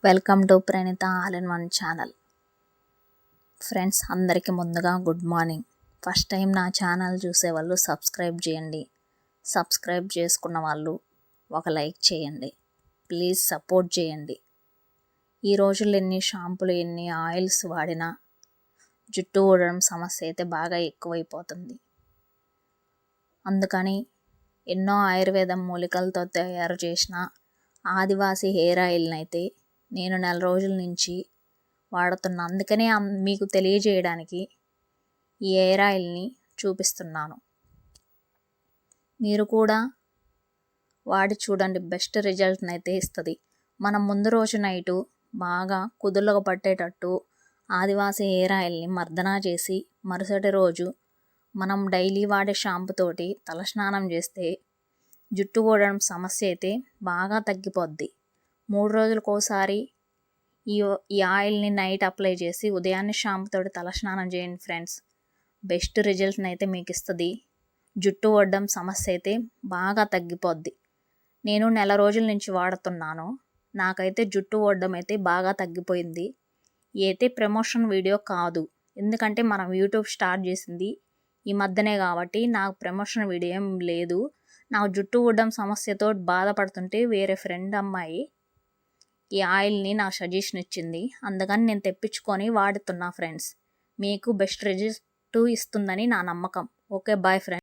Welcome to Praneetha all in one channel. Friends, అందరికీ ముందుగా good morning. First time నా channel చూసేవాళ్ళు సబ్స్క్రైబ్ చేయండి. సబ్స్క్రైబ్ చేసుకున్న వాళ్ళు ఒక లైక్ చేయండి. ప్లీజ్ సపోర్ట్ చేయండి. ఈ రోజుల్లో ఎన్ని షాంపులు ఎన్ని ఆయిల్స్ వాడినా జుట్టు ఊడడం సమస్య అయితే బాగా ఎక్కువైపోతుంది. అందుకని ఎన్నో ఆయుర్వేదం మూలికలతో తయారు చేసిన ఆదివాసి హెయిర్ ఆయిల్ని అయితే నేను 4 రోజుల నుంచి వాడుతున్నా. అందుకనే మీకు తెలియజేయడానికి ఈ హెయిర్ ఆయిల్ని చూపిస్తున్నాను. మీరు కూడా వాడి చూడండి, బెస్ట్ రిజల్ట్ని అయితే ఇస్తుంది. మనం ముందు రోజు నైటు బాగా కుదుళ్ళకు పట్టేటట్టు ఆదివాసి హెయిర్ ఆయిల్ని మర్దనా చేసి మరుసటి రోజు మనం డైలీ వాడే షాంపూ తోటి తలస్నానం చేస్తే జుట్టు ఊడడం సమస్య అయితే బాగా తగ్గిపోద్ది. 3 రోజులకోసారి ఈ ఆయిల్ని నైట్ అప్లై చేసి ఉదయాన్నే షాంపూతోటి తలస్నానం చేయండి ఫ్రెండ్స్. బెస్ట్ రిజల్ట్ని అయితే మీకు ఇస్తుంది. జుట్టు ఊడడం సమస్య అయితే బాగా తగ్గిపోద్ది. నేను 4 రోజుల నుంచి వాడుతున్నాను. నాకైతే జుట్టు ఊడడం అయితే బాగా తగ్గిపోయింది. అయితే ప్రమోషన్ వీడియో కాదు, ఎందుకంటే మనం యూట్యూబ్ స్టార్ట్ చేసింది ఈ మధ్యనే కాబట్టి నాకు ప్రమోషన్ వీడియో ఏం లేదు. నాకు జుట్టు ఊడడం సమస్యతో బాధపడుతుంటే వేరే ఫ్రెండ్ అమ్మాయి ఈ ఆయిల్ని నాకు సజెషన్ ఇచ్చింది. అందుకని నేను తెప్పించుకొని వాడుతున్నా ఫ్రెండ్స్. మీకు బెస్ట్ రిజల్ట్ ఇస్తుందని నా నమ్మకం. Okay, bye friends.